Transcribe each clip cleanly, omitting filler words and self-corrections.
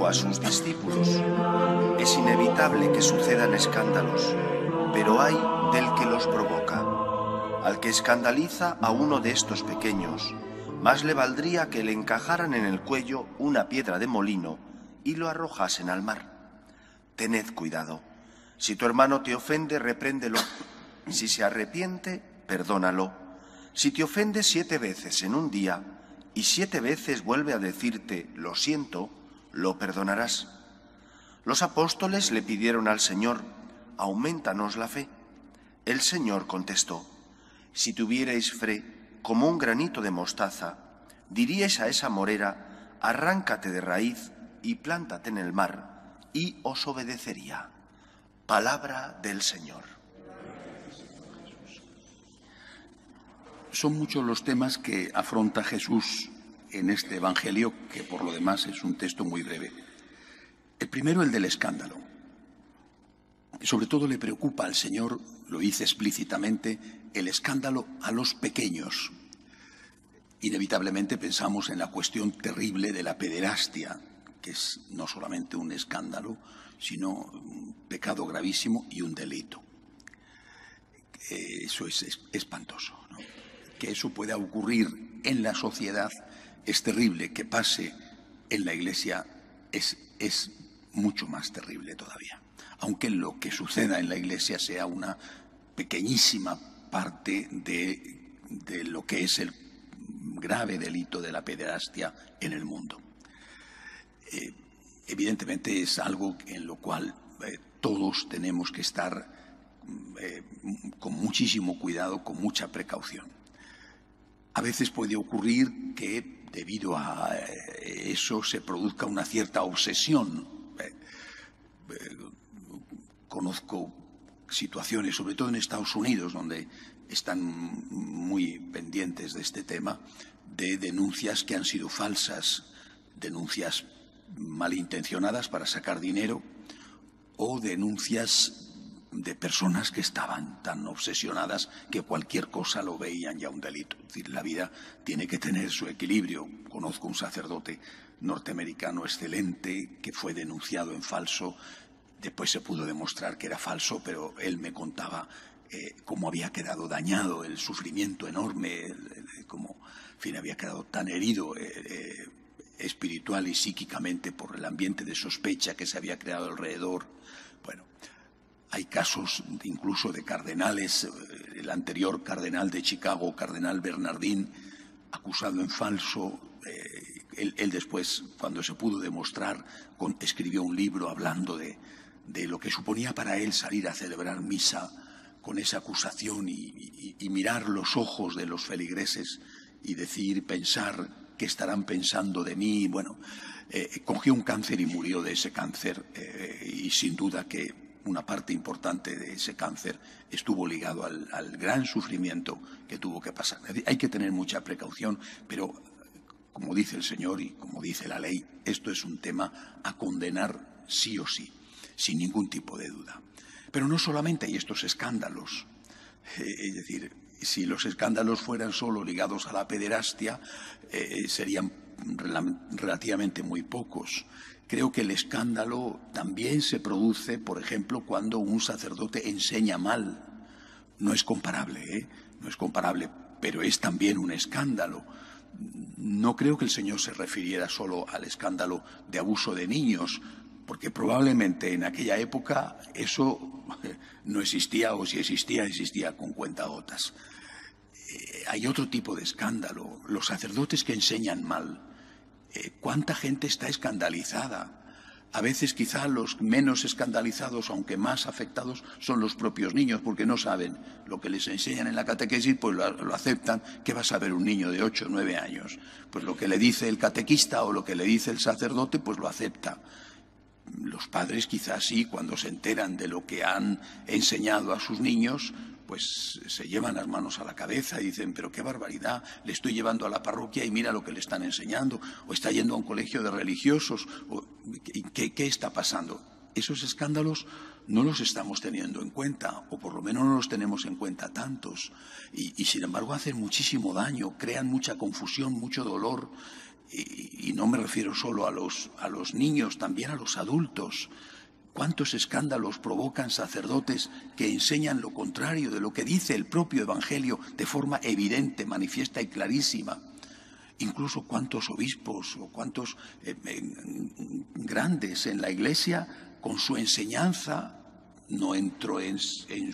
dijo a sus discípulos: es inevitable que sucedan escándalos, pero hay del que los provoca. Al que escandaliza a uno de estos pequeños, más le valdría que le encajaran en el cuello una piedra de molino y lo arrojasen al mar. Tened cuidado. Si tu hermano te ofende, repréndelo. Si se arrepiente, perdónalo. Si te ofende 7 veces en un día y 7 veces vuelve a decirte lo siento, lo perdonarás. Los apóstoles le pidieron al Señor: aumentanos la fe. El Señor contestó: si tuvierais fe como un granito de mostaza, diríais a esa morera: arráncate de raíz y plántate en el mar, y os obedecería. Palabra del Señor. Son muchos los temas que afronta Jesús en este Evangelio, que por lo demás es un texto muy breve. El primero, el del escándalo. Sobre todo le preocupa al Señor, lo dice explícitamente, el escándalo a los pequeños. Inevitablemente pensamos en la cuestión terrible de la pederastia, que es no solamente un escándalo, sino un pecado gravísimo y un delito. Eso es espantoso, ¿no? Que eso pueda ocurrir en la sociedad es terrible, que pase en la Iglesia es mucho más terrible todavía. Aunque lo que suceda en la Iglesia sea una pequeñísima parte de lo que es el grave delito de la pederastia en el mundo. Evidentemente es algo en lo cual todos tenemos que estar con muchísimo cuidado, con mucha precaución. A veces puede ocurrir que debido a eso se produzca una cierta obsesión. Conozco situaciones, sobre todo en Estados Unidos, donde están muy pendientes de este tema, de denuncias que han sido falsas, denuncias malintencionadas para sacar dinero, o denuncias de personas que estaban tan obsesionadas que cualquier cosa lo veían ya un delito. Es decir, la vida tiene que tener su equilibrio. Conozco un sacerdote norteamericano excelente que fue denunciado en falso. Después se pudo demostrar que era falso, pero él me contaba cómo había quedado dañado, el sufrimiento enorme, cómo, en fin, había quedado tan herido espiritual y psíquicamente por el ambiente de sospecha que se había creado alrededor. Bueno, hay casos incluso de cardenales, el anterior cardenal de Chicago, cardenal Bernardín, acusado en falso. Él después, cuando se pudo demostrar, escribió un libro hablando de lo que suponía para él salir a celebrar misa con esa acusación y mirar los ojos de los feligreses y decir, pensar, ¿qué estarán pensando de mí? Bueno, cogió un cáncer y murió de ese cáncer y sin duda que una parte importante de ese cáncer estuvo ligado al gran sufrimiento que tuvo que pasar. Hay que tener mucha precaución, pero como dice el Señor y como dice la ley, esto es un tema a condenar sí o sí, sin ningún tipo de duda. Pero no solamente hay estos escándalos. Es decir, si los escándalos fueran solo ligados a la pederastia, serían relativamente muy pocos. Creo que el escándalo también se produce, por ejemplo, cuando un sacerdote enseña mal. No es comparable, no es comparable, pero es también un escándalo. No creo que el Señor se refiriera solo al escándalo de abuso de niños, porque probablemente en aquella época eso no existía, o si existía, existía con cuentagotas. Hay otro tipo de escándalo, los sacerdotes que enseñan mal. ¿Cuánta gente está escandalizada? A veces quizá los menos escandalizados, aunque más afectados, son los propios niños, porque no saben lo que les enseñan en la catequesis, pues lo aceptan. ¿Qué va a saber un niño de 8 o 9 años? Pues lo que le dice el catequista o lo que le dice el sacerdote, pues lo acepta. Los padres quizás sí, cuando se enteran de lo que han enseñado a sus niños, pues se llevan las manos a la cabeza y dicen, pero qué barbaridad, le estoy llevando a la parroquia y mira lo que le están enseñando, o está yendo a un colegio de religiosos, ¿qué está pasando? Esos escándalos no los estamos teniendo en cuenta, o por lo menos no los tenemos en cuenta tantos, y sin embargo hacen muchísimo daño, crean mucha confusión, mucho dolor. Y no me refiero solo a los niños, también a los adultos. ¿Cuántos escándalos provocan sacerdotes que enseñan lo contrario de lo que dice el propio Evangelio de forma evidente, manifiesta y clarísima? Incluso cuántos obispos o cuántos grandes en la Iglesia, con su enseñanza, no entro en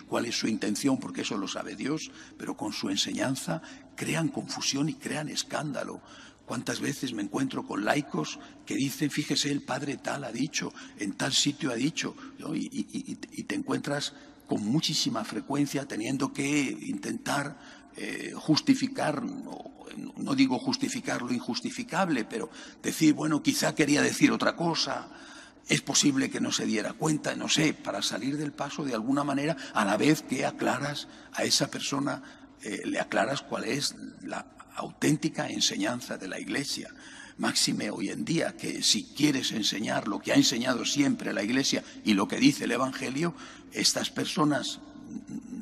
cuál es su intención, porque eso lo sabe Dios, pero con su enseñanza crean confusión y crean escándalo. ¿Cuántas veces me encuentro con laicos que dicen, fíjese, el padre tal ha dicho, en tal sitio ha dicho, ¿no? Y te encuentras con muchísima frecuencia teniendo que intentar justificar, no digo justificar lo injustificable, pero decir, bueno, quizá quería decir otra cosa, es posible que no se diera cuenta, no sé, para salir del paso de alguna manera, a la vez que aclaras a esa persona, le aclaras cuál es la auténtica enseñanza de la Iglesia. Máxime hoy en día, que si quieres enseñar lo que ha enseñado siempre la Iglesia y lo que dice el Evangelio, estas personas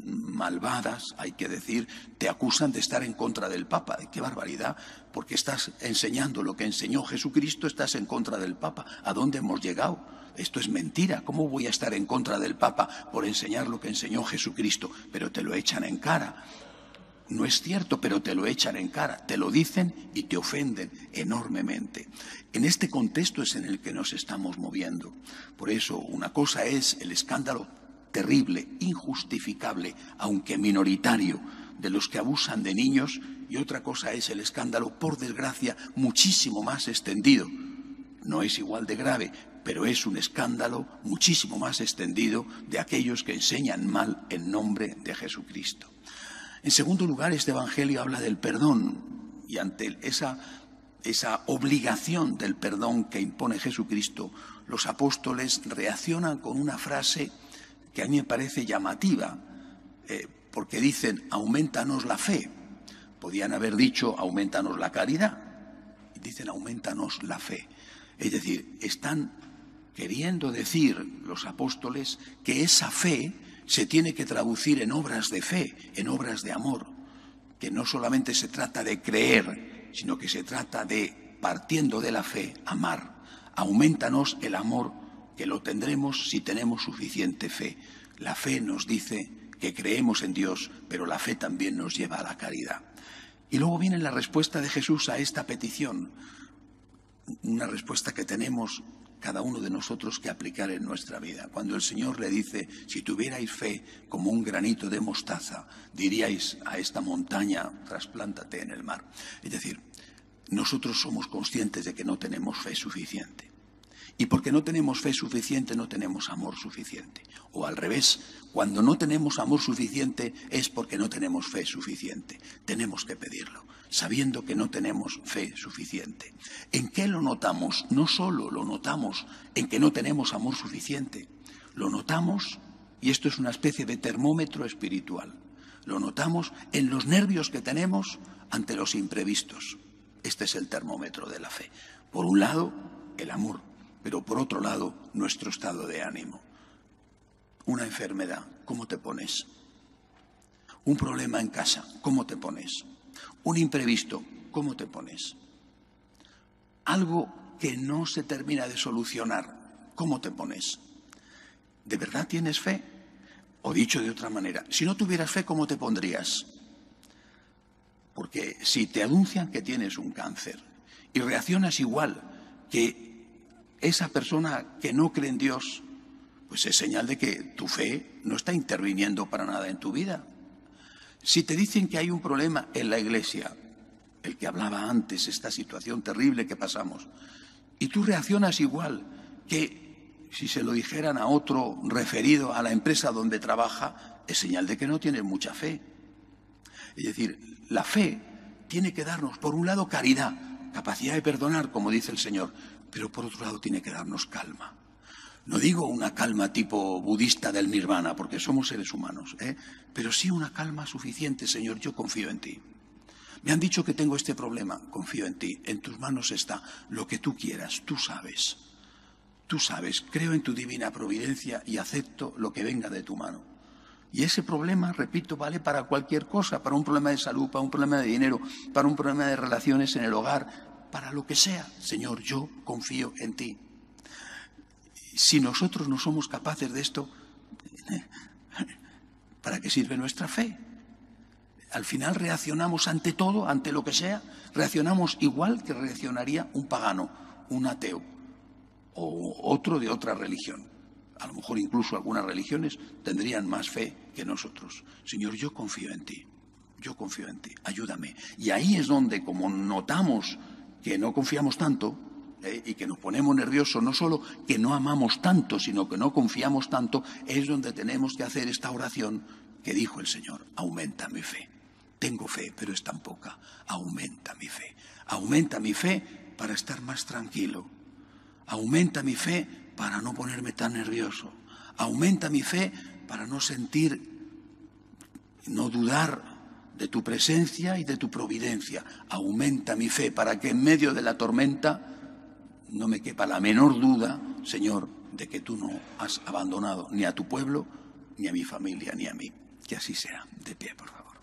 malvadas, hay que decir, te acusan de estar en contra del Papa. ¡Qué barbaridad! Porque estás enseñando lo que enseñó Jesucristo, estás en contra del Papa. ¿A dónde hemos llegado? Esto es mentira. ¿Cómo voy a estar en contra del Papa por enseñar lo que enseñó Jesucristo? Pero te lo echan en cara. No es cierto, pero te lo echan en cara, te lo dicen y te ofenden enormemente. En este contexto es en el que nos estamos moviendo. Por eso, una cosa es el escándalo terrible, injustificable, aunque minoritario, de los que abusan de niños, y otra cosa es el escándalo, por desgracia, muchísimo más extendido. No es igual de grave, pero es un escándalo muchísimo más extendido de aquellos que enseñan mal en nombre de Jesucristo. En segundo lugar, este Evangelio habla del perdón, y ante esa obligación del perdón que impone Jesucristo, los apóstoles reaccionan con una frase que a mí me parece llamativa, porque dicen, aumentanos la fe. Podían haber dicho, aumentanos la caridad, y dicen, aumentanos la fe. Es decir, están queriendo decir los apóstoles que esa fe se tiene que traducir en obras de fe, en obras de amor, que no solamente se trata de creer, sino que se trata de, partiendo de la fe, amar. Aumentanos el amor, que lo tendremos si tenemos suficiente fe. La fe nos dice que creemos en Dios, pero la fe también nos lleva a la caridad. Y luego viene la respuesta de Jesús a esta petición, una respuesta que tenemos cada uno de nosotros que aplicar en nuestra vida. Cuando el Señor le dice, si tuvierais fe como un granito de mostaza, diríais a esta montaña, trasplántate en el mar. Es decir, nosotros somos conscientes de que no tenemos fe suficiente. Y porque no tenemos fe suficiente, no tenemos amor suficiente. O al revés, cuando no tenemos amor suficiente es porque no tenemos fe suficiente. Tenemos que pedirlo, sabiendo que no tenemos fe suficiente. ¿En qué lo notamos? No solo lo notamos en que no tenemos amor suficiente, lo notamos, y esto es una especie de termómetro espiritual, lo notamos en los nervios que tenemos ante los imprevistos. Este es el termómetro de la fe. Por un lado, el amor, pero por otro lado, nuestro estado de ánimo. Una enfermedad, ¿cómo te pones? Un problema en casa, ¿cómo te pones? Un imprevisto, ¿cómo te pones? Algo que no se termina de solucionar, ¿cómo te pones? ¿De verdad tienes fe? O dicho de otra manera, si no tuvieras fe, ¿cómo te pondrías? Porque si te anuncian que tienes un cáncer y reaccionas igual que esa persona que no cree en Dios, pues es señal de que tu fe no está interviniendo para nada en tu vida. Si te dicen que hay un problema en la Iglesia, el que hablaba antes, esta situación terrible que pasamos, y tú reaccionas igual que si se lo dijeran a otro referido a la empresa donde trabaja, es señal de que no tienes mucha fe. Es decir, la fe tiene que darnos, por un lado, caridad, capacidad de perdonar, como dice el Señor, pero por otro lado tiene que darnos calma. No digo una calma tipo budista del nirvana, porque somos seres humanos, pero sí una calma suficiente. Señor, yo confío en ti. Me han dicho que tengo este problema, confío en ti. En tus manos está lo que tú quieras, tú sabes. Tú sabes, creo en tu divina providencia y acepto lo que venga de tu mano. Y ese problema, repito, vale para cualquier cosa, para un problema de salud, para un problema de dinero, para un problema de relaciones en el hogar. para lo que sea. Señor, yo confío en ti. Si nosotros no somos capaces de esto, ¿para qué sirve nuestra fe? Al final reaccionamos ante todo, ante lo que sea, reaccionamos igual que reaccionaría un pagano, un ateo o otro de otra religión. A lo mejor incluso algunas religiones tendrían más fe que nosotros. Señor, yo confío en ti, ayúdame. Y ahí es donde, como notamos que no confiamos tanto y que nos ponemos nerviosos, no solo que no amamos tanto, sino que no confiamos tanto, es donde tenemos que hacer esta oración que dijo el Señor: aumenta mi fe. Tengo fe, pero es tan poca. Aumenta mi fe. Aumenta mi fe para estar más tranquilo. Aumenta mi fe para no ponerme tan nervioso. Aumenta mi fe para no dudar de tu presencia y de tu providencia. Aumenta mi fe para que en medio de la tormenta no me quepa la menor duda, Señor, de que tú no has abandonado ni a tu pueblo, ni a mi familia, ni a mí. Que así sea. De pie, por favor.